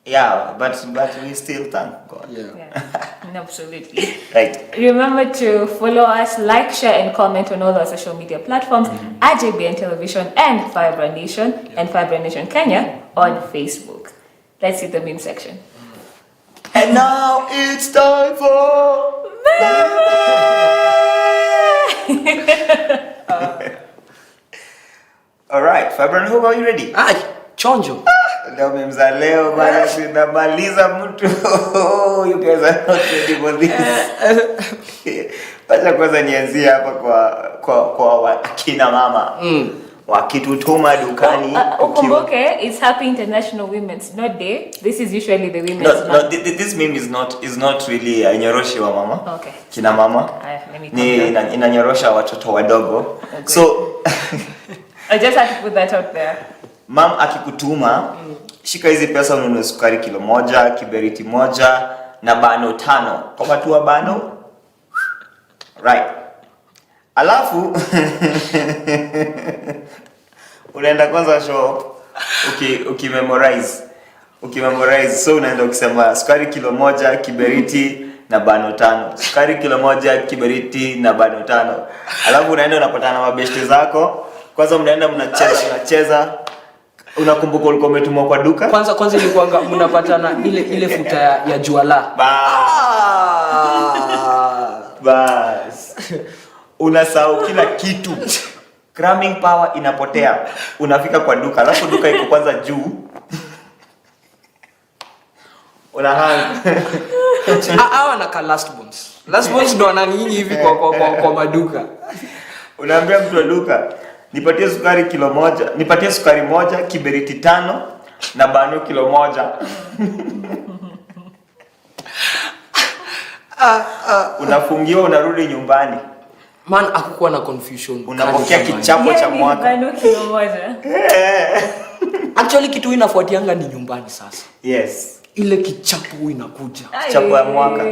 Yeah, but we still thank God. Yeah. Absolutely. Right. Remember to follow us, like, share, and comment on all our social media platforms at JBN Television and Firebrand Nation and Firebrand Nation Kenya on Facebook. Let's see the meme section. And now it's time for all right, Firebrand, who are you ready? Chonjo. Leo memza leo bana tunamaliza mtu. You guys are not ready for this. Acha kwanza nianzie hapa kwa akina mama. Wakitutuma dukani. Ukumbuke, it's Happy International Women's Not Day. This is usually the women's. No, this meme is not really inyorosha wa mama. Okay. Kina mama. Ni inanyorosha watoto wadogo. Okay. So I just had to put that out there. Mam akikutuma shika hizi pesa ununue sukari kilo 1, kiberiti 1 na bano 5. Kwa watu wa bano. Right. Alafu unaenda kwanza shop ukimemorize. So unaenda ukisema sukari kilo 1, kiberiti na bano 5. Sukari kilo 1, kiberiti na bano 5. Alafu unaenda unapatana na mabeshte zako. Kwanza mnaenda mnacheza. Unakumbuka ulikuwa umetumwa kwa duka? Kwanza ilikuanga mnapatana ile futa ya juala. Bas. Unasahau kila kitu. Cramming power inapotea. Unafika kwa duka, alafu duka iko kwanza juu. Unahang. Hawa na last bones. Last bones ndo wananyinyi hivi kwa maduka. Unaambia mtu wa duka, nipatie sukari kilo 1, nipatie sukari 1, kiberiti 5 na bano kilo 1. Unafungiwa unarudi nyumbani. Man akukuwa na confusion. Unapokea kichapo cha mwaka. Bano kilo 1. Actually kitu inafuatianga ni nyumbani sasa. Yes. Ile kichapo inakuja. Kichapo ya mwaka.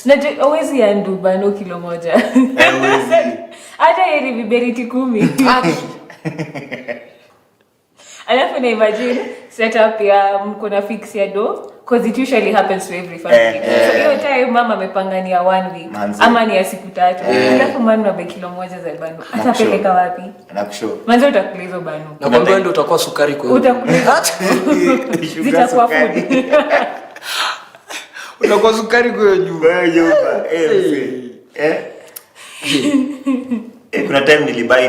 Na always yandu bano kilo 1. Always. Hata heri viberiti 10. Alafu na imagine setup ya mkona fix ya do because it usually happens to every family. So hiyo time mama amepangania 1 week ama ni ya siku 3. Alafu mama na kilo 1 za bano. Atapeleka wapi? Anakushow. Manzo utakula hizo bano. Na kwamba ndio utakuwa sukari kwa hiyo. Utakula. Zitakuwa food. Utakuwa sukari kwa hiyo nyumba. Kuna time nilibai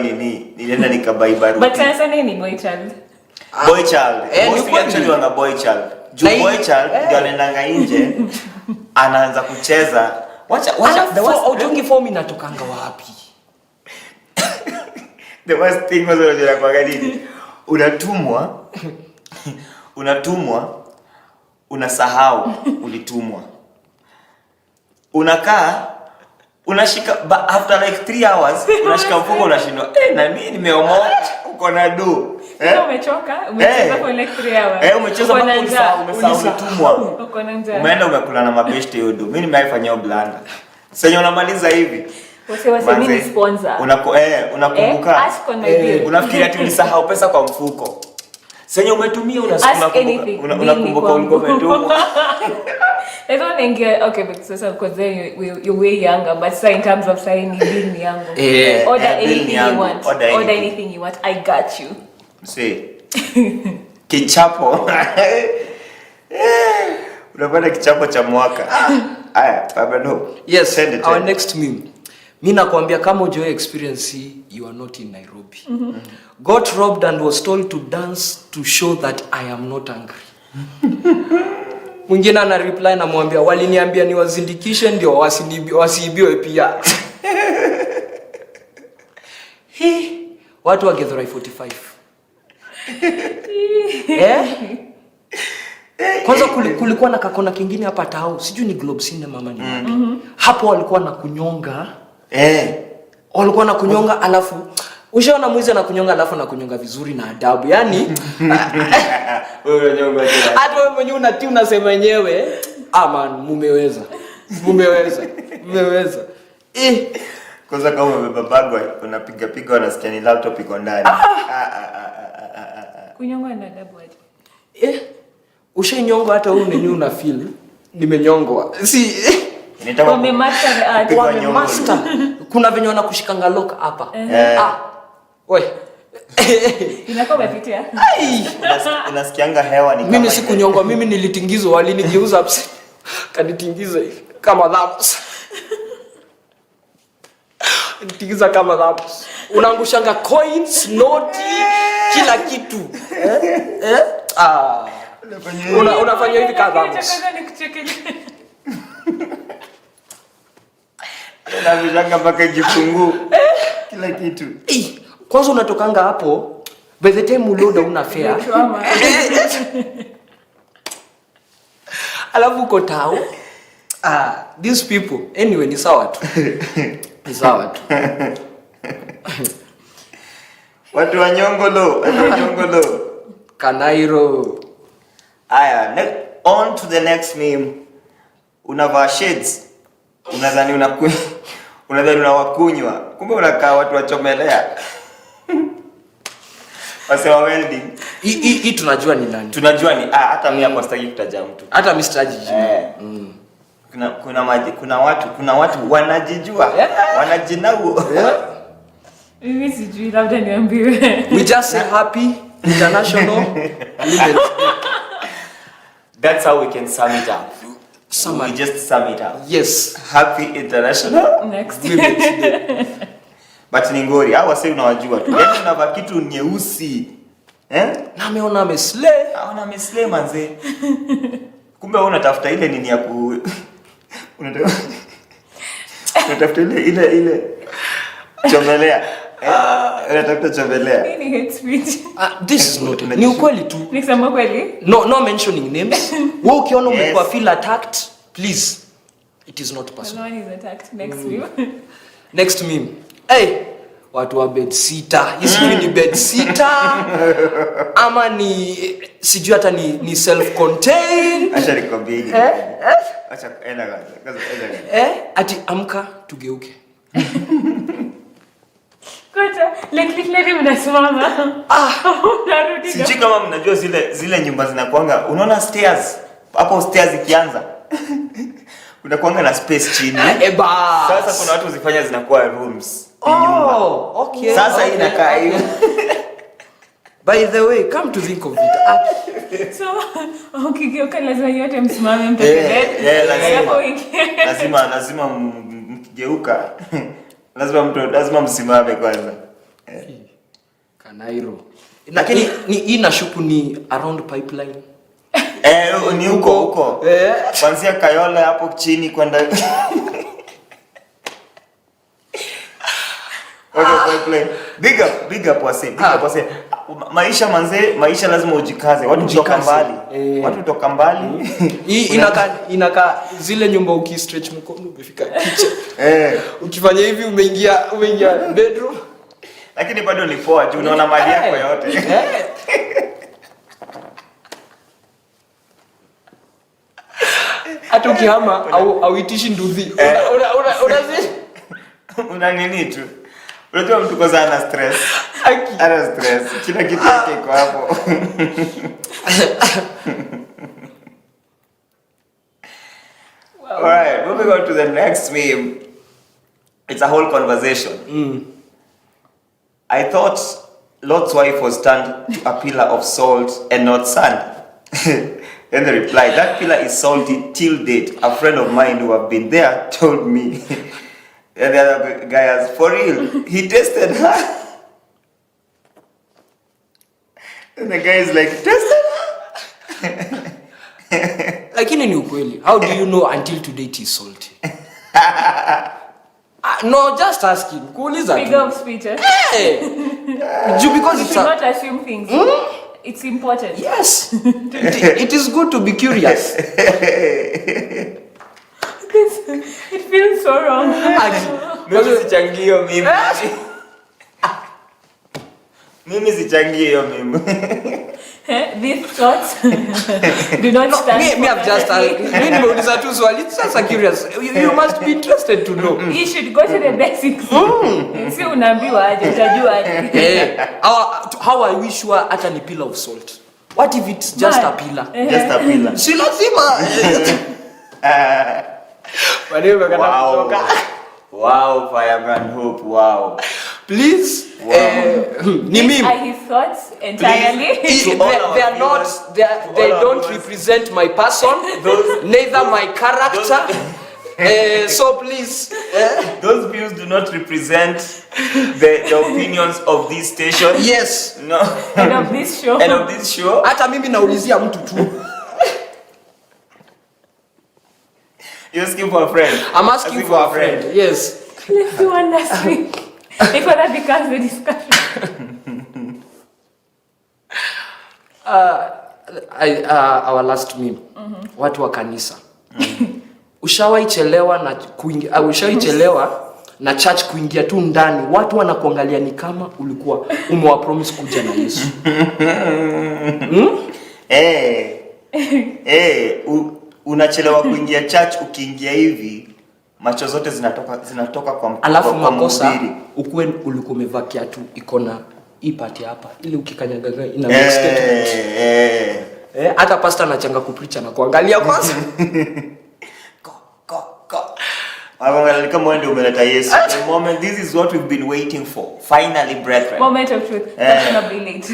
nilienda nikabai baru. But sasa nini boy child? Boy child. Mostly actually wana boy child. Boy child ndio anaenda nje anaanza kucheza. Wacha the worst ujungi form inatokanga wapi? The worst thing was unajua kwa gani? Unatumwa unasahau ulitumwa. Unakaa unashika after like 3 hours unashika mfuko unashindwa na mimi nimeomoka uko na do umechoka umecheza for like 3 hours umecheza mpaka umesahau ulitumwa uko na njaa umeenda umekula na mabeshte hiyo do mimi nimeifanyia blanda sasa unamaliza hivi wase mimi sponsor unakumbuka ask on my bill unafikiria tu ulisahau pesa kwa mfuko sasa umetumia unakumbuka ulikuwa umetumwa. I don't think okay because then you're way younger but so in terms of saying being younger order anything you want I got you say kichapo unapata kichapo cha mwaka haya Firebrand yes our next meme mimi nakwambia kama ujoe experience you are not in Nairobi got robbed and was told to dance to show that I am not angry. Mwingine ana reply na mwambia waliniambia ni wazindikishe ndio wasiibiwe pia. Watu wa Githurai 45. Kwanza kulikuwa na kakona kingine hapa tao. Sijui ni Globe Cinema mama ni. Hapo walikuwa na kunyonga. Walikuwa na kunyonga alafu ushaona mwizi na kunyonga alafu na kunyonga vizuri na adabu. Yaani wewe unanyonga tena. Hata wewe mwenyewe unatii unasema wenyewe, man mumeweza. Kwanza kama umebeba bagwa unapiga unasikia ni laptop iko ndani. Kunyonga na adabu aje? Ushenyongwa hata wewe mwenyewe una feel nimenyongwa. Si wamemaster. Kuna venye wanakushikanga lock hapa. We. Inakuwa umepitia. Unasikianga hewa ni kama. Mimi sikunyongwa, mimi nilitingizwa, walinigeuza hapo. Kanitingiza kama dhaps. Nilitingiza kama dhaps. Unaangushanga coins, noti, kila kitu. Unafanya hivi kama dhaps. Unavishanga mpaka jifungu. Kila kitu. Kwanza unatokanga hapo, by the time uload una fare. Alafu uko tao. These people, anyway ni sawa tu. Ni sawa tu. Watu wa Nyongolo, Kanairo. Aya, on to the next meme. Unavaa shades. Unadhani unawakunywa. Kumbe unakaa watu wachomelea. Wasewa welding. Hii tunajua ni nani? Tunajua ni hata mimi hapo sitaki kutaja mtu. Hata mimi sitaji jina. Kuna watu wanajijua. Wanajinau. Mimi sijui, labda niambiwe. We just say happy international. That's how we can sum it up. We just sum it up. Yes. Happy international. Next. But ni ngori, hao wase unawajua tu. Yaani unavaa kitu nyeusi. Na ameona ameslay. Aona ameslay manze. Kumbe wewe unatafuta ile nini ya unatafuta ile chomelea. Unatafuta chomelea. Ni hate speech. This is not. Ni ukweli tu. Nikisema kweli? No mentioning names. Wewe ukiona umekuwa feel attacked, please. It is not personal. No one is attacked. Next meme. Next meme. Hey, watu wa bed sitter. Isi ni bed sitter. Ama ni sijui hata ni self contained. Acha nikwambie. Acha enda kaza. Ati amka tugeuke. Kota, literally mnasimama. Unarudi. Sijui kama mnajua zile nyumba zinakuanga. Unaona stairs? Hapo stairs ikianza. Unakuanga na space chini. Sasa kuna watu zifanya zinakuwa rooms. Okay. Sasa inakaa hiyo. By the way, come to think of it. So, ukigeuka lazima yote msimame mtoke. Lazima mkigeuka. Lazima msimame kwanza. Kanairo. Lakini ni inashuku ni around pipeline. Ni huko. Kuanzia Kayole hapo chini kwenda. Pipeline. Big up wase. Maisha lazima ujikaze. Watu kutoka mbali. Hii inaka zile nyumba ukistretch mkono umefika kitchen. Ukifanya hivi umeingia bedroom. Lakini bado ni poa tu, unaona mali yako yote. Hata ukihama au itishi nduthi. Una nini tu. Unajua mtu kwa sana stress. Ana stress. Kila kitu kiko hapo. Alright, moving on to the next meme. It's a whole conversation. I thought Lot's wife was turned to a pillar of salt and not sand. Then they replied, that pillar is salty till date. A friend of mine who have been there told me. And the other guy has, for real, he tested her. And the guy is like, tested her? Lakini ni ukweli. How do you know until today it is salty? No, just asking. Kuuliza tu. Big up speech. Because it's not assume things. It's important. Yes. It is good to be curious. It feels so wrong. Mimi sichangie hiyo mimi. Mimi sichangie hiyo mimi. These thoughts do not stand. Me have just mimi nimeuliza tu swali, sasa curious. You must be interested to know. You should go to the basics. Si unaambiwa aje, utajua aje. How I wish you hata ni pillar of salt. What if it's just a pillar? Just a pillar. Si lazima. Wow, Firebrand Hope. Wow. Please. These are his thoughts entirely. They are not. They don't represent my person. Neither my character. So please. Those views do not represent the opinions of this station. Yes. No. And of this show. And of this show. Hata mimi naulizia mtu tu. You're asking for a friend. I'm asking for a friend. Yes. Let's do one last week. Before that becomes the discussion. Our last meme. Watu wa kanisa. Ushawaichelewa na church kuingia tu ndani. Watu wanakuangalia ni kama ulikuwa umewapromise kuja na Yesu. Unachelewa kuingia church, ukiingia hivi macho zote zinatoka kwa alafu makosa ukue ulikuwa umevaa kiatu iko na ipati hapa ili ukikanyaga ina make statement. Hata pastor anachanga kupreach na kuangalia kwanza. Like kama wewe ndio umeleta Yesu. The moment, this is what we've been waiting for. Finally, brethren. Moment of truth. Fashionably late.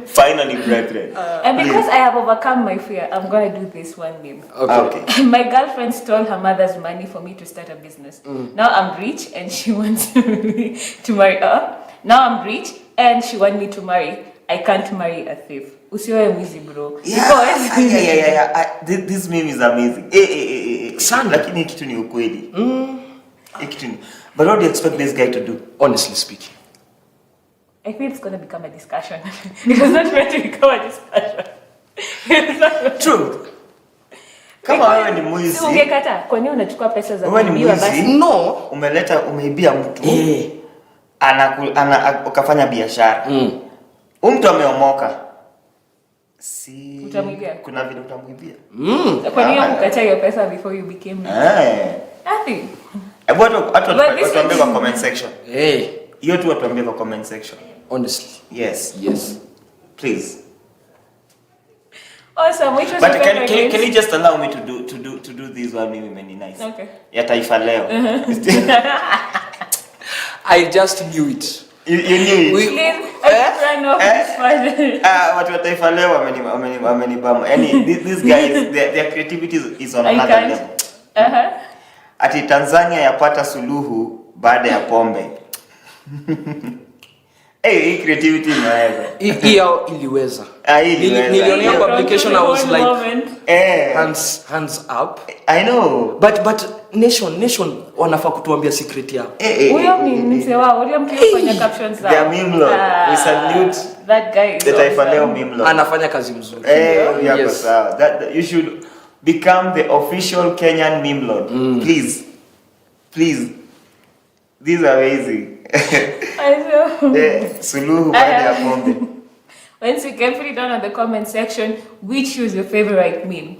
Finally, brethren. And because I have overcome my fear, I'm going to do this one meme. Okay. My girlfriend stole her mother's money for me to start a business. Now I'm rich and she wants me to marry her. Now I'm rich and she wants me to marry. I can't marry a thief. Usiwe mwizi bro. Yeah. This meme is amazing. Sana. Lakini kitu ni ukweli. But what do you expect this guy to do? Honestly speaking. I feel it's going to become a discussion. It was not meant to become a discussion. True. Kama wewe ni mwizi. Si ungekata. Kwa nini unachukua pesa za kuibiwa basi? No. Umeibia mtu. Ukafanya biashara. Mtu ameomoka. Si utamwibia. Kuna vile utamwibia. Kwa nini ukakataa hiyo pesa before you became nothing? Watu watuambie kwa comment section. Hiyo tu watuambie kwa comment section. Honestly. Yes. Please. Awesome. Which was but can you just allow me to do this one mimi nice. Okay. Ya Taifa Leo. I just knew it. You knew it. Watu wa Taifa Leo wamenibamba. These guys, their creativity is on another level. Ati Tanzania yapata suluhu baada ya pombe. Hii creativity inaweza. Hiyo iliweza. Nilionea publication, I was like hands up. I know. But nation wanafaa kutuambia secret yao. Huyo ni mzee wao, ule mtu anafanya captions za. The meme lord. We salute that guy. The Taifa Leo meme lord. Anafanya kazi mzuri. Yes. That you should become the official Kenyan meme lord. Please. This is amazing. I know. Suluhu baada ya pombe. Once you can put it down on the comment section, which was your favorite meme?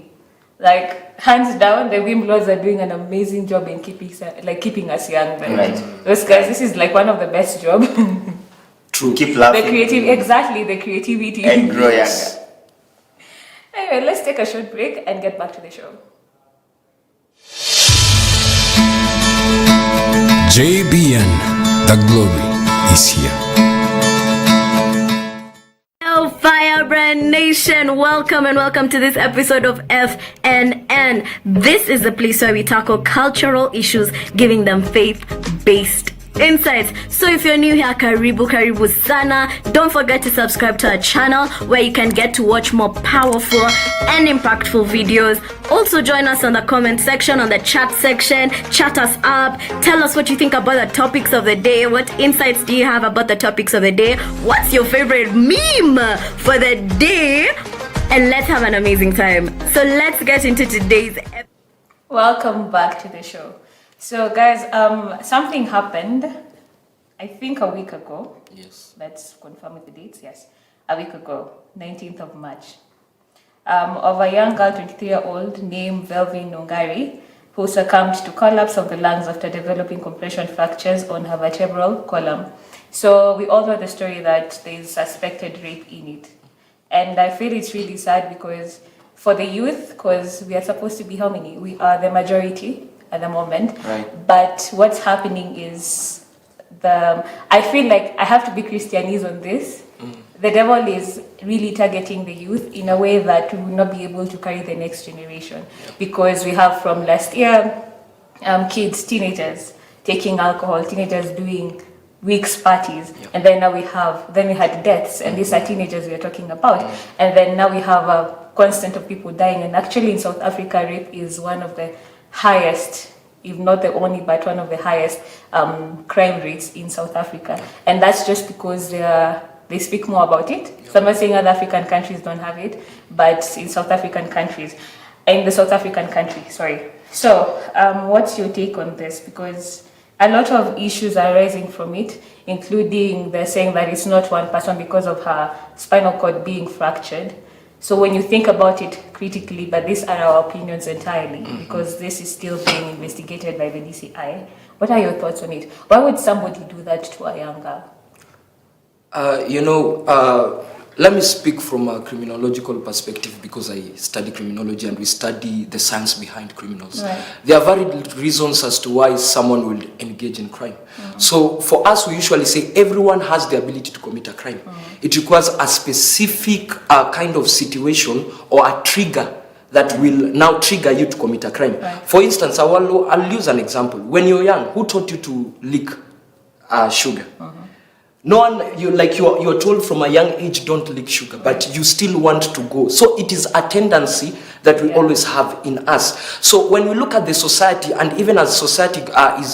Like, hands down, the meme lords are doing an amazing job in keeping us young. Right. Those guys, this is like one of the best jobs. True. Keep laughing. The creativity. And grow younger. Anyway, let's take a short break and get back to the show. JBN, the glory is here. Hello, Firebrand Nation. Welcome to this episode of FNN. This is the place where we tackle cultural issues, giving them faith-based insights. So if you're new here, karibu sana. Don't forget to subscribe to our channel where you can get to watch more powerful and impactful videos. Also join us on the comment section, on the chat section. Chat us up. Tell us what you think about the topics of the day. What insights do you have about the topics of the day? What's your favorite meme for the day? And let's have an amazing time. So let's get into today's episode. Welcome back to the show. So guys, something happened, I think a week ago. Yes. Let's confirm with the dates. Yes, a week ago, 19th of March. Of a young girl, 23-year-old, named Velvin Nungari, who succumbed to collapse of the lungs after developing compression fractures on her vertebral column. So we all know the story that there is suspected rape in it. And I feel it's really sad because for the youth, because we are supposed to be how many? We are the majority at the moment. Right. But what's happening is I feel like I have to be Christianese on this. The devil is really targeting the youth in a way that we will not be able to carry the next generation. Because we have from last year, kids, teenagers taking alcohol, teenagers doing weeks parties, and then now we had deaths, and these are teenagers we are talking about, and then now we have a constant of people dying. And actually in South Africa, rape is one of the highest, if not the only, but one of the highest crime rates in South Africa. And that's just because they speak more about it. So I'm not saying other African countries don't have it, but in South African countries, sorry. So what's your take on this? Because a lot of issues are rising from it, including they're saying that it's not one person because of her spinal cord being fractured. So when you think about it critically, but these are our opinions entirely, because this is still being investigated by the DCI. What are your thoughts on it? Why would somebody do that to a young girl? Let me speak from a criminological perspective, because I study criminology and we study the science behind criminals. Right. There are varied reasons as to why someone will engage in crime. So for us, we usually say everyone has the ability to commit a crime. It requires a specific kind of situation or a trigger that will now trigger you to commit a crime. Right. For instance, I'll use an example. When you're young, who taught you to lick sugar? No one, you're told from a young age, don't lick sugar, but you still want to go. So it is a tendency that we always have in us. So when we look at the society, and even as society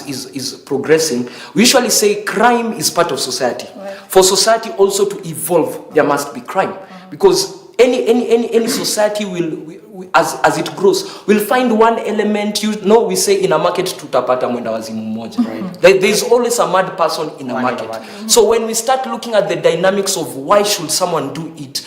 is progressing, we usually say crime is part of society. Right. For society also to evolve, there must be crime, because any society will as it grows, we'll find one element. We say in a market tutapata mwenda wazimu mmoja. There's always a mad person in a market. So when we start looking at the dynamics of why should someone do it,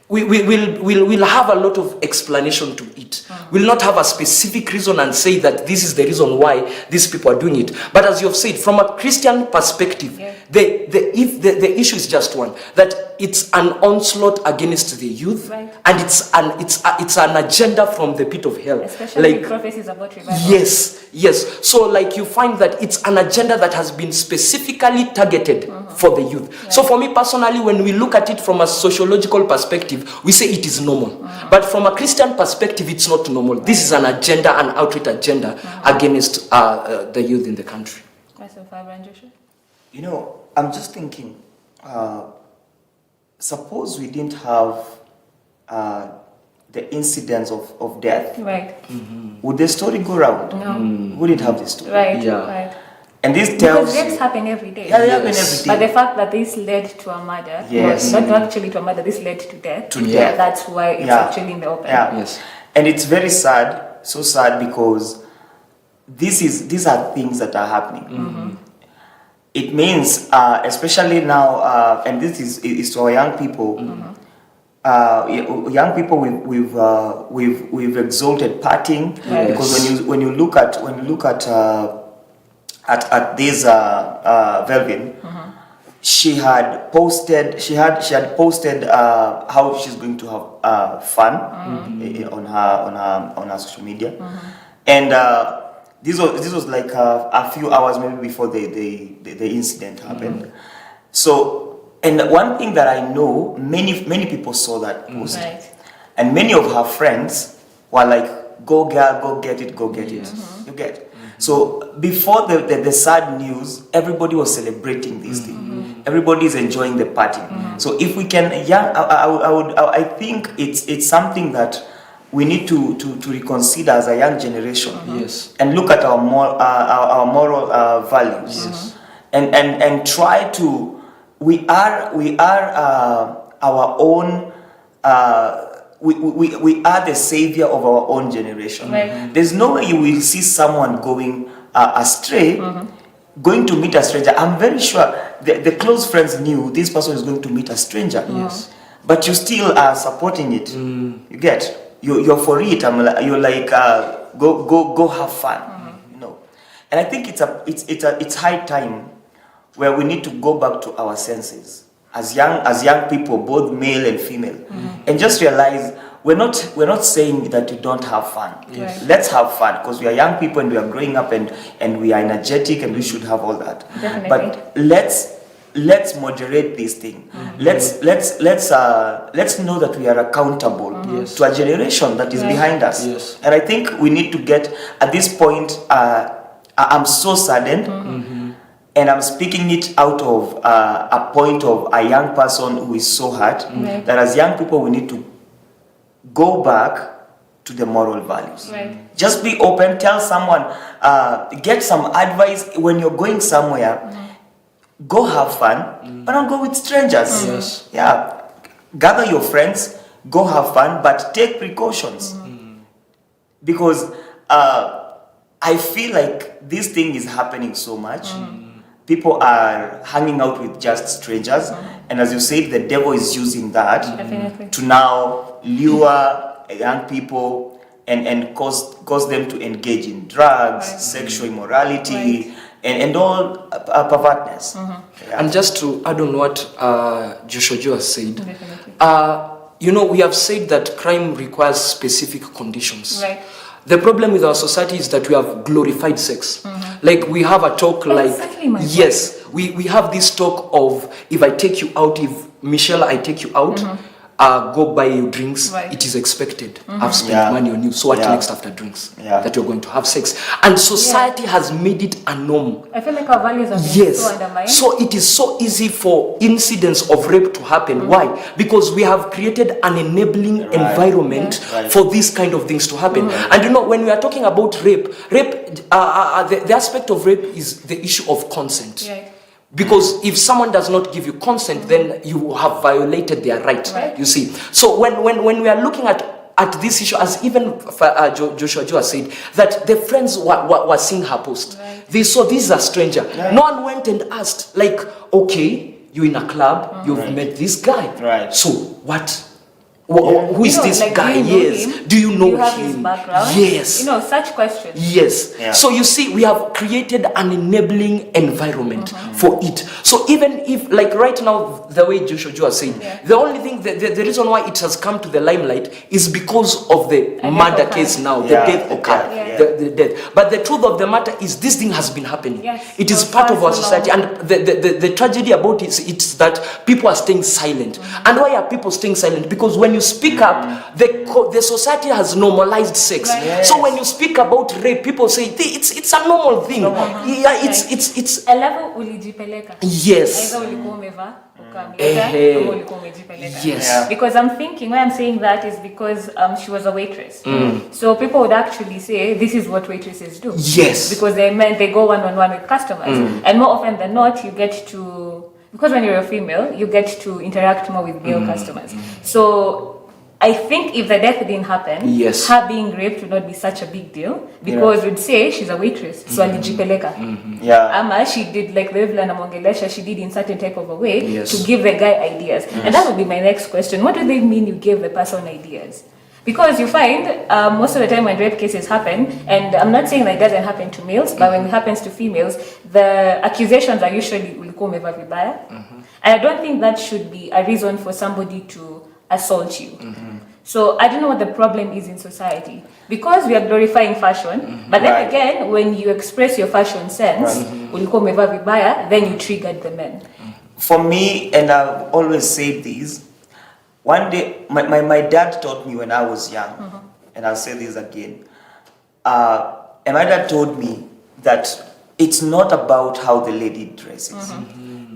we'll have a lot of explanation to it. We'll not have a specific reason and say that this is the reason why these people are doing it. But as you have said, from a Christian perspective, the issue is just one, that it's an onslaught against the youth, right. And it's an agenda from the pit of hell. Especially prophecies about revival. Yes. So you find that it's an agenda that has been specifically targeted for the youth. Yeah. So for me personally, when we look at it from a sociological perspective, we say it is normal. But from a Christian perspective, it's not normal. This is an agenda, an outright agenda against the youth in the country. Firebrand, Joshua? I'm just thinking, suppose we didn't have the incidents of death, right? Would the story go round? No. Wouldn't have the story. Right. And this tells because rapes happen every day. Yeah, they happen every day. But the fact that this led to a murder, not actually to a murder, this led to death. That's why it's actually in the open. Yeah. Yes. And it's very sad, so sad, because these are things that are happening. It means, especially now, and this is to our young people. Young people, we've exalted partying, because when you look at this Velvin, she had posted how she's going to have fun on her social media, and this was like a few hours maybe before the incident happened. So, and one thing that I know, many people saw that post, and many of her friends were like, "Go girl, go get it, go get it." You get. So before the sad news, everybody was celebrating this thing. Everybody is enjoying the party. So if we can, I think it's something that we need to reconsider as a young generation. And look at our moral values. And try to. We are our own. We are the savior of our own generation. There's no way you will see someone going astray, going to meet a stranger. I'm very sure the close friends knew this person is going to meet a stranger. But you still are supporting it. You get, you're for it. You're like, go have fun. And I think it's high time where we need to go back to our senses as young people, both male and female, and just realize we're not saying that you don't have fun. Yes. Let's have fun, because we are young people and we are growing up and we are energetic and we should have all that. Definitely. But let's moderate this thing. Let's know that we are accountable to a generation that is behind us. Yes. And I think we need to get at this point. I'm so saddened, and I'm speaking it out of a point of a young person who is so hurt that as young people we need to go back to the moral values. Right. Just be open. Tell someone. Get some advice when you're going somewhere. Go have fun, but don't go with strangers. Yes. Yeah. Gather your friends. Go have fun, but take precautions. Because I feel like this thing is happening so much. People are hanging out with just strangers, and as you said, the devil is using that Definitely. to now lure young people and cause them to engage in drugs, sexual immorality, and all pervertness. Yeah. And just to add on what Joshua said, Definitely. we have said that crime requires specific conditions. Right. The problem with our society is that we have glorified sex. Like we have a talk Exactly, my yes, we have this talk of if I take you out, if Michelle, I take you out, go buy you drinks, Right. it is expected. I've spent money on you, so what next after drinks? Yeah. That you're going to have sex. And society has made it a norm. I feel like our values are being Yes. so undermined. So it is so easy for incidents of rape to happen. Why? Because we have created an enabling environment for these kind of things to happen. And when we are talking about rape, the aspect of rape is the issue of consent. Right. Because if someone does not give you consent, then you have violated their right. You see. So when we are looking at this issue, as even Joshua said, that the friends were seeing her post. They saw this is a stranger. No one went and asked, like, okay, you're in a club, you've met this guy. Right. So what? Who is this like, guy? do you know Yes. him? Do you know Do you have him? his background? Yes. Such questions. Yes. Yeah. So you see, we have created an enabling environment for it. So even if, like right now, the way Joshua said, the only thing, the reason why it has come to the limelight is because of the murder case now, the death occurred, the death. But the truth of the matter is this thing has been happening. Yes. It is For part of far our so society. long. And the tragedy about it is it's that people are staying silent. And why are people staying silent? Because when you speak up, the society has normalized sex. Yes. So when you speak about rape, people say it's a normal thing. Yeah, it's Alafu ulijipeleka. yes. Either ulikuwa umevaa ukamleta ama ulikuwa umejipeleka. Yes. Yeah. Because I'm thinking, why I'm saying that is because she was a waitress. So people would actually say this is what waitresses do. Yes. Because they go one-on-one with customers. And more often than not, you get to, because when you're a female, you get to interact more with male customers. So I think if the death didn't happen, Yes. her being raped would not be such a big deal, because we'd say she's a waitress, so alijipeleka. Yeah. Ama she did like the vile anamongelesha, she did in certain type of a way Yes. to give the guy ideas. And that would be my next question. What do they mean you gave the person ideas? Because you find most of the time when rape cases happen, and I'm not saying that it doesn't happen to males, but when it happens to females, the accusations are usually ulikuwa umevaa vibaya. And I don't think that should be a reason for somebody to assault you. So I don't know what the problem is in society, because we are glorifying fashion, but then again, when you express your fashion sense, ulikuwa umevaa vibaya, then you triggered the men. For me, and I've always said this, one day my dad taught me when I was young, and I'll say this again, and my dad told me that it's not about how the lady dresses,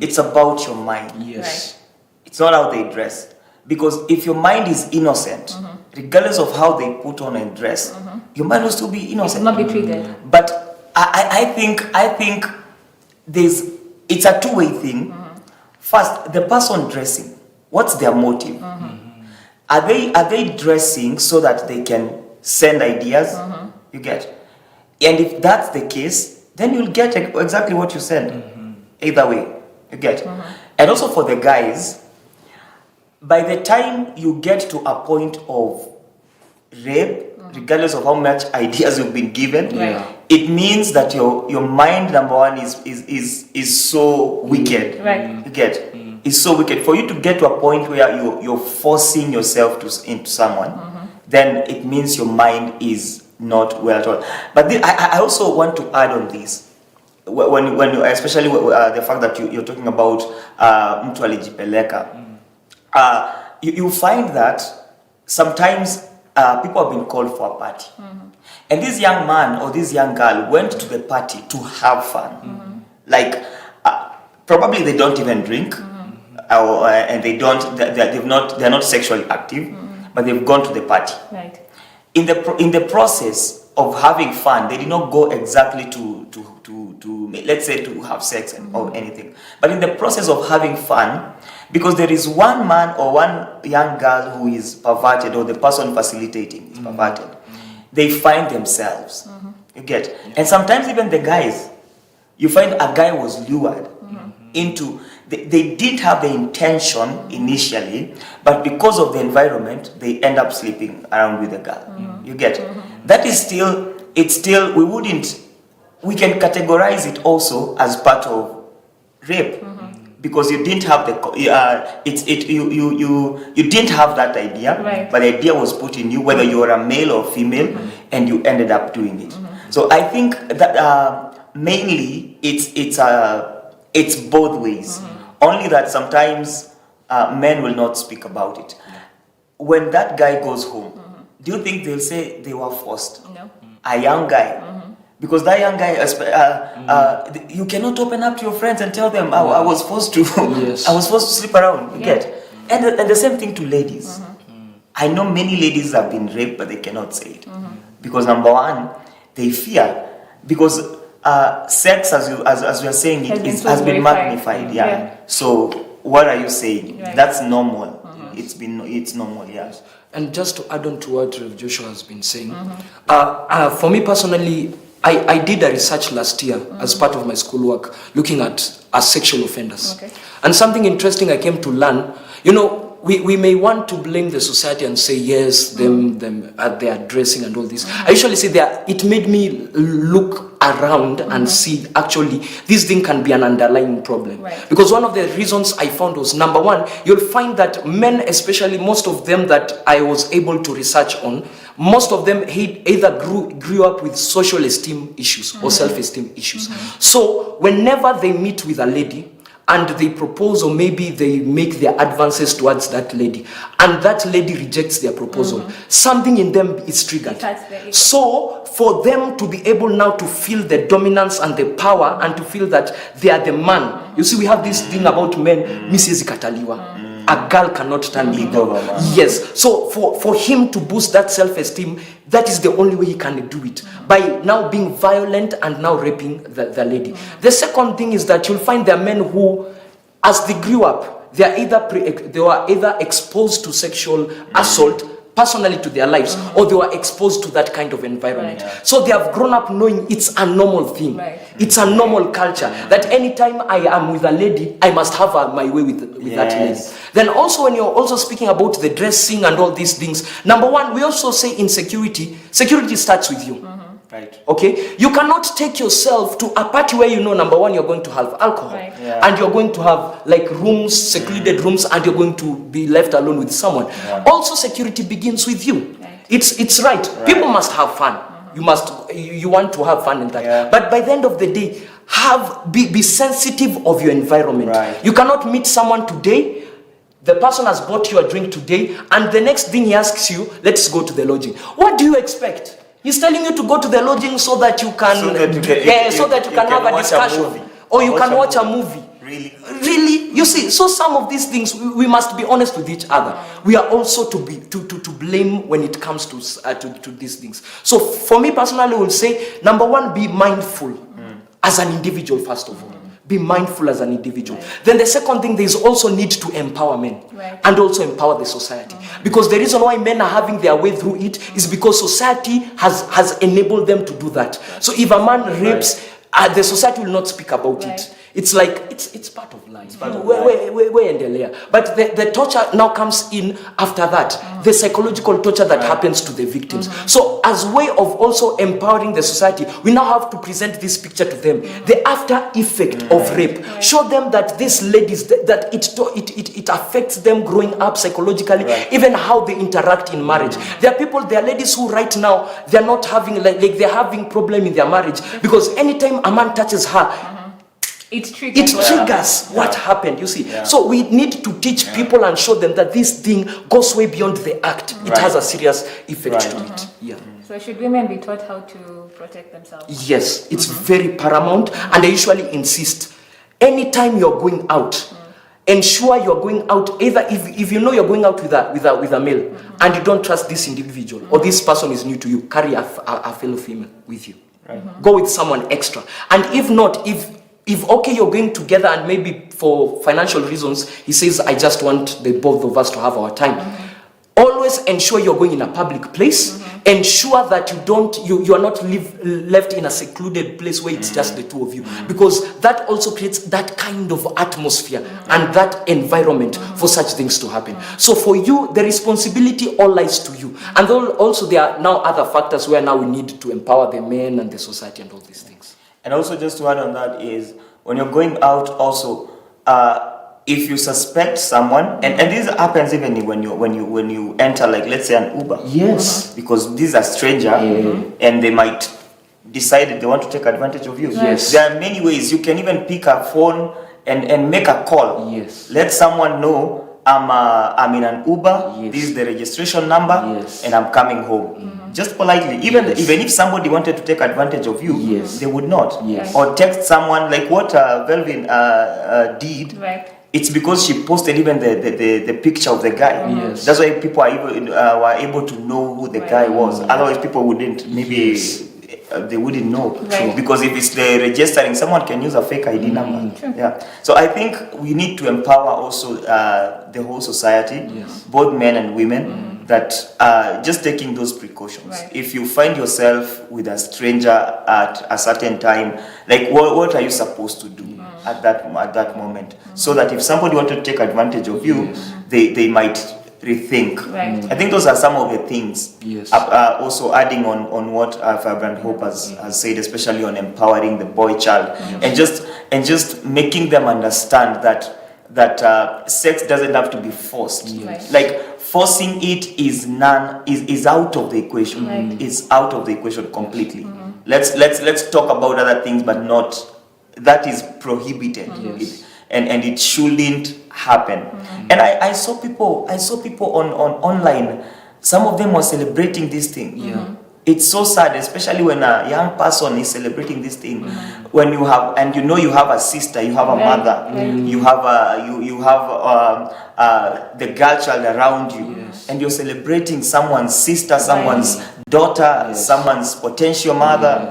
it's about your mind. Yes. It's not how they dress. Because if your mind is innocent, regardless of how they put on and dress, your mind will still be innocent. It will not be triggered. But I think it's a two-way thing. First, the person dressing, what's their motive? Are they dressing so that they can send ideas? You get? And if that's the case, then you'll get exactly what you send. Either way, you get? And also for the guys, by the time you get to a point of rape, regardless of how much ideas you've been given, it means that your mind, number one, is so wicked. Right. You get? is so wicked. For you to get to a point where you're forcing yourself into someone, then it means your mind is not well at all. But I also want to add on this. When you, especially the fact that you're talking about mtu alijipeleka, you find that sometimes people have been called for a party, and this young man or this young girl went to the party to have fun. Like probably they don't even drink, and they're not sexually active, but they've gone to the party. Right. In the process of having fun, they did not go exactly to let's say to have sex or anything, but in the process of having fun, because there is one man or one young girl who is perverted, or the person facilitating is perverted, they find themselves. You get, and sometimes even the guys, you find a guy was lured into. They didn't have the intention initially, but because of the environment, they end up sleeping around with the girl. You get, that is still, it's still, we can categorize it also as part of rape, because you didn't have you didn't have that idea, right. But the idea was put in you, whether you are a male or female, and you ended up doing it. So I think that mainly it's both ways. Only that sometimes men will not speak about it. When that guy goes home, do you think they'll say they were forced? No. A young guy. Because that young guy, you cannot open up to your friends and tell them, I was forced to, I was forced to sleep around. You get? And the same thing to ladies. I know many ladies have been raped, but they cannot say it. Because number one, they fear. Because sex, as we are saying, has been magnified. Yeah. So what are you saying? Right. That's normal. It's normal. Yes. And just to add on to what Rev Joshua has been saying, for me personally, I did a research last year as part of my schoolwork looking at sexual offenders. Okay. And something interesting I came to learn, we may want to blame the society and say, yes, them they are dressing and all this. I usually say it made me look around and see actually this thing can be an underlying problem. Right. Because one of the reasons I found was, number one, you'll find that men, especially most of them that I was able to research on, most of them either grew up with social esteem issues or self-esteem issues. So whenever they meet with a lady, and they propose, or maybe they make their advances towards that lady, and that lady rejects their proposal, something in them is triggered. So for them to be able now to feel the dominance and the power, and to feel that they are the man. You see, we have this thing about men, Mrs. Kataliwa. A girl cannot turn me down. Yes. So for him to boost that self-esteem, that is the only way he can do it. By now being violent and now raping the lady. The second thing is that you'll find there are men who, as they grew up, they were either exposed to sexual assault personally to their lives, or they were exposed to that kind of environment. Right. So they have grown up knowing it's a normal thing. Right. It's a normal culture. That anytime I am with a lady, I must have my way with that lady. Then also when you're also speaking about the dressing and all these things, number one, we also say in security starts with you. Right. Okay? You cannot take yourself to a party where number one, you're going to have alcohol. Right. Yeah. And you're going to have like rooms, secluded rooms, and you're going to be left alone with someone. Yeah. Also, security begins with you. Right. It's right. People must have fun. You want to have fun in that. Yeah. But by the end of the day, be sensitive of your environment. Right. You cannot meet someone today, the person has bought you a drink today, and the next thing he asks you, let's go to the lodging. What do you expect? He's telling you to go to the lodging so that you can, have a discussion, or you can watch a movie. Really, you see. So some of these things we must be honest with each other. We are also to blame when it comes to these things. So for me personally, I will say, number one, be mindful as an individual. First of all, be mindful as an individual. Right. Then the second thing, there is also need to empower men, and also empower the society. Because the reason why men are having their way through it is because society has enabled them to do that. So if a man rapes, the society will not speak about it. It's like it's part of life. We endelea. But the torture now comes in after that. The psychological torture that happens to the victims. So as way of also empowering the society, we now have to present this picture to them. The after effect of rape. Show them that these ladies that it affects them growing up psychologically, even how they interact in marriage. There are ladies who right now they're not having like they're having problem in their marriage because anytime a man touches her, it triggers what happened, you see. So we need to teach people and show them that this thing goes way beyond the act. It has a serious effect to it. So should women be taught how to protect themselves? Yes, it's very paramount, and I usually insist anytime you're going out, ensure you're going out either if you know you're going out with a male and you don't trust this individual or this person is new to you, carry a fellow female with you. Go with someone extra. And if not, if okay, you're going together and maybe for financial reasons, he says, I just want the both of us to have our time. Always ensure you're going in a public place. Ensure that you are not left in a secluded place where it's just the two of you. Because that also creates that kind of atmosphere and that environment for such things to happen. So for you, the responsibility all lies to you. And also there are now other factors where now we need to empower the men and the society and all these things. And also just to add on that is, when you're going out also, if you suspect someone, and this happens even when you enter, like let's say an Uber. Yes. Because these are stranger and they might decide that they want to take advantage of you. Yes. There are many ways. You can even pick a phone and make a call. Yes. Let someone know I'm in an Uber, this is the registration number, and I'm coming home. Just politely, even if somebody wanted to take advantage of you, they would not. Or text someone like what Velvin did. Right. It's because she posted even the picture of the guy. That's why people were able to know who the guy was. Otherwise, people wouldn't. Maybe they wouldn't know. Because if it's the registering, someone can use a fake ID number. So I think we need to empower also the whole society, both men and women. That just taking those precautions. If you find yourself with a stranger at a certain time, like what are you supposed to do at that moment? So that if somebody wanted to take advantage of you, they might rethink. I think those are some of the things. Also adding on what Firebrand Hope has said, especially on empowering the boy child, and just making them understand that sex doesn't have to be forced. Like forcing it is out of the equation. Is out of the equation completely. Let's talk about other things, but not that is prohibited. And it shouldn't happen. And I saw people on online. Some of them were celebrating this thing. It's so sad, especially when a young person is celebrating this thing. When you have a sister, you have a mother, you have the girl child around you, and you're celebrating someone's sister, someone's daughter, someone's potential mother,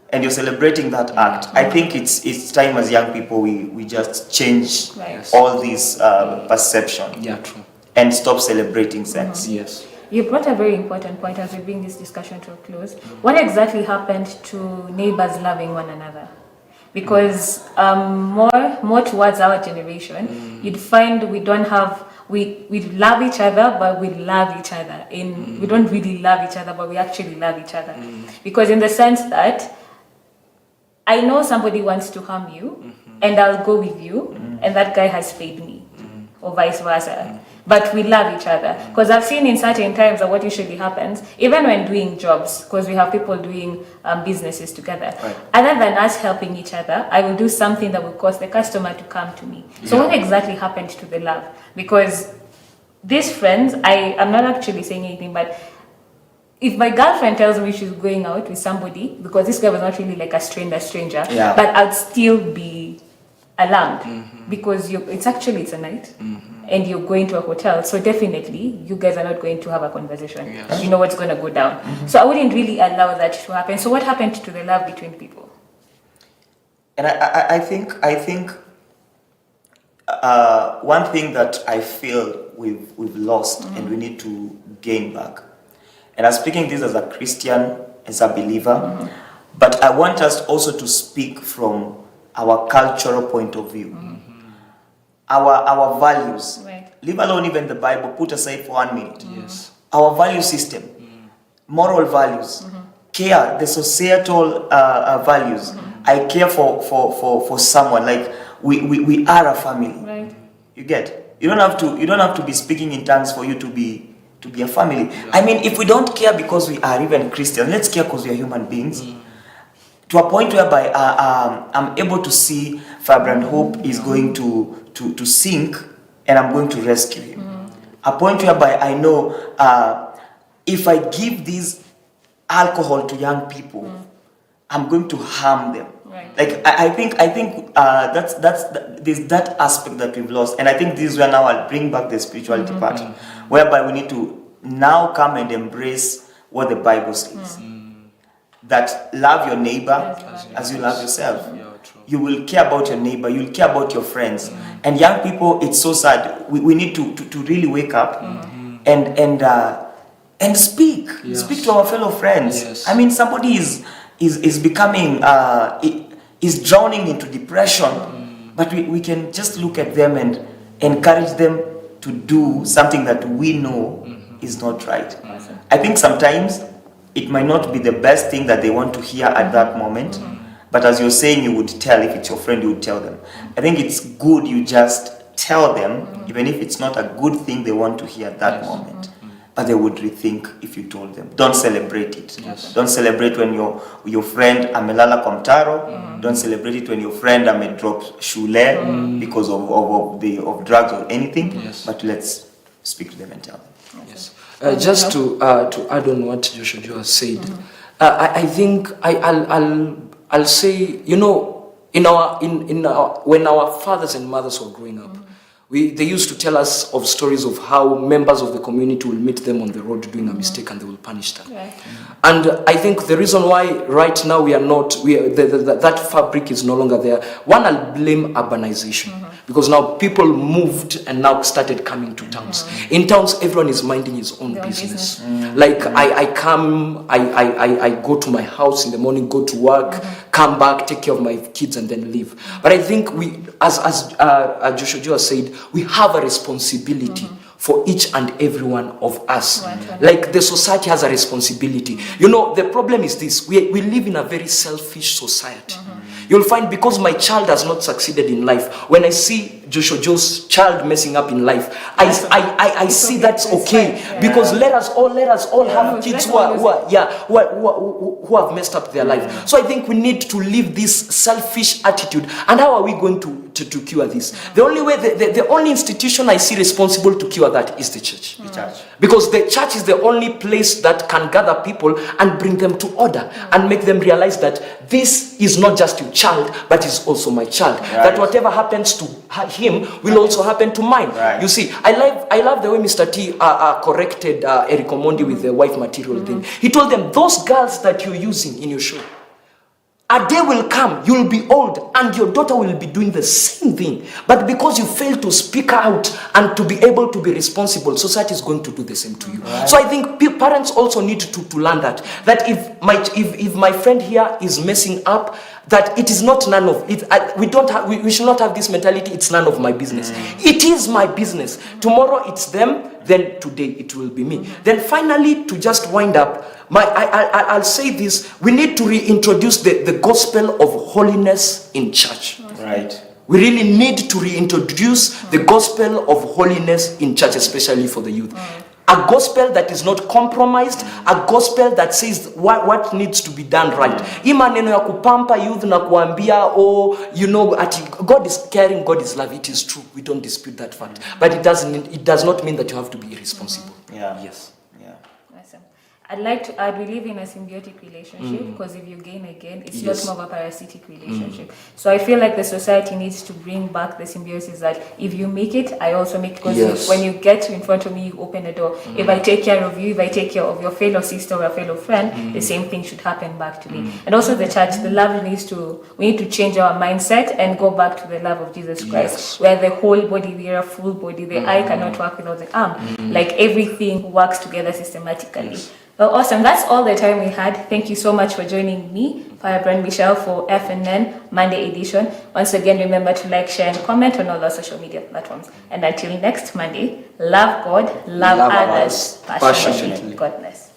and you're celebrating that act. I think it's time as young people we just change all these perception and stop celebrating sex. You brought a very important point as we bring this discussion to a close. What exactly happened to neighbors loving one another? Because more towards our generation, you'd find we love each other, but we love each other. We don't really love each other, but we actually love each other. Because in the sense that I know somebody wants to harm you, and I'll go with you, and that guy has paid me, or vice versa. But we love each other. Because I've seen in certain times that what usually happens, even when doing jobs, because we have people doing businesses together, other than us helping each other, I will do something that will cause the customer to come to me. So what exactly happened to the love? Because these friends, I'm not actually saying anything, but if my girlfriend tells me she's going out with somebody, because this guy was not really like a stranger, but I'd still be alarmed because it's a night and you're going to a hotel, so definitely you guys are not going to have a conversation. You know what's going to go down. So I wouldn't really allow that to happen. So what happened to the love between people? And I think one thing that I feel we've lost and we need to gain back. And I'm speaking this as a Christian, as a believer, but I want us also to speak from our cultural point of view, our values, Right. leave alone even the Bible, put aside for 1 minute. Yes. Our value system, moral values, care, the societal values. I care for someone, like we are a family. Right. You get? You don't have to be speaking in tongues for you to be a family. I mean, if we don't care because we are even Christian, let's care because we are human beings. To a point whereby I'm able to see Firebrand Hope is going to sink, and I'm going to rescue him. A point whereby I know if I give this alcohol to young people, I'm going to harm them. Right. Like I think that's there's that aspect that we've lost, and I think this is where now I'll bring back the spirituality part, whereby we need to now come and embrace what the Bible says. That love your neighbor as you love yourself. You will care about your neighbor, you'll care about your friends. And young people, it's so sad. We need to really wake up and speak. Speak to our fellow friends. Yes. I mean, somebody is becoming is drowning into depression, but we can just look at them and encourage them to do something that we know is not right. I think sometimes it might not be the best thing that they want to hear at that moment, but as you're saying, you would tell. If it's your friend, you would tell them. I think it's good you just tell them, even if it's not a good thing they want to hear at that moment, but they would rethink if you told them. Don't celebrate it. Don't celebrate when your friend amelala kwa mtaro. Don't celebrate it when your friend amedrop shule because of drugs or anything. But let's speak to them and tell them. Yes. Just to add on what Joshua said, I think I'll say, you know, in our when our fathers and mothers were growing up, they used to tell us of stories of how members of the community will meet them on the road doing a mistake and they will punish them. Right. And I think the reason why right now that fabric is no longer there. One, I'll blame urbanization. Because now people moved and now started coming to towns. In towns, everyone is minding his own business. Like I go to my house in the morning, go to work, come back, take care of my kids, and then leave. But I think we, as Joshua said, we have a responsibility for each and every one of us. Like the society has a responsibility. You know, the problem is this: we live in a very selfish society. You'll find because my child has not succeeded in life, when I see Josh's child messing up in life, I see that's okay. Because let us all have kids who have messed up their life. So I think we need to leave this selfish attitude. And how are we going to cure this? The only way, the only institution I see responsible to cure that is the church. Because the church is the only place that can gather people and bring them to order and make them realize that this is not just your child, but is also my child. Right. That whatever happens to him will also happen to mine. Right. You see, I love the way Mr. T corrected Eric Omondi with the wife material thing. He told them, those girls that you're using in your show, a day will come, you'll be old, and your daughter will be doing the same thing. But because you fail to speak out and to be able to be responsible, society is going to do the same to you. Right. So I think parents also need to learn that if my friend here is messing up, that it is not none of it. We should not have this mentality. It's none of my business. It is my business. Tomorrow it's them. Then today it will be me. Then finally, to just wind up, I'll say this: we need to reintroduce the gospel of holiness in church. Right. We really need to reintroduce the gospel of holiness in church, especially for the youth. A gospel that is not compromised, a gospel that says what needs to be done right. Hii maneno ya kupampa youth na kuambia, God is caring, God is love. It is true. We don't dispute that fact. But it does not mean that you have to be irresponsible. Yeah. Yes. Yeah. Awesome. I'd like to add, we live in a symbiotic relationship because if you gain again, it's not more of a parasitic relationship. So I feel like the society needs to bring back the symbiosis that if you make it, I also make it. Because when you get in front of me, you open the door. If I take care of you, if I take care of your fellow sister or a fellow friend, the same thing should happen back to me. And also the church, we need to change our mindset and go back to the love of Jesus Christ, where the whole body, we are a full body. The eye cannot work without the arm. Like everything works together systematically. Well, awesome. That's all the time we had. Thank you so much for joining me, Firebrand Michelle, for FNN Monday edition. Once again, remember to like, share, and comment on all our social media platforms. And until next Monday, love God, love others passionately. God bless.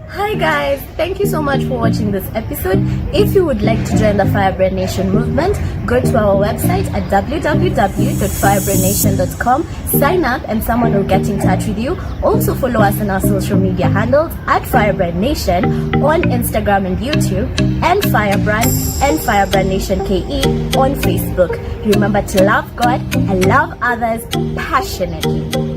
Hi guys, thank you so much for watching this episode. If you would like to join the Firebrand Nation movement, go to our website at www.firebrandnation.com, sign up and someone will get in touch with you. Also follow us on our social media handles at Firebrand Nation on Instagram and YouTube, and Firebrand and Firebrand Nation KE on Facebook. Remember to love God and love others passionately.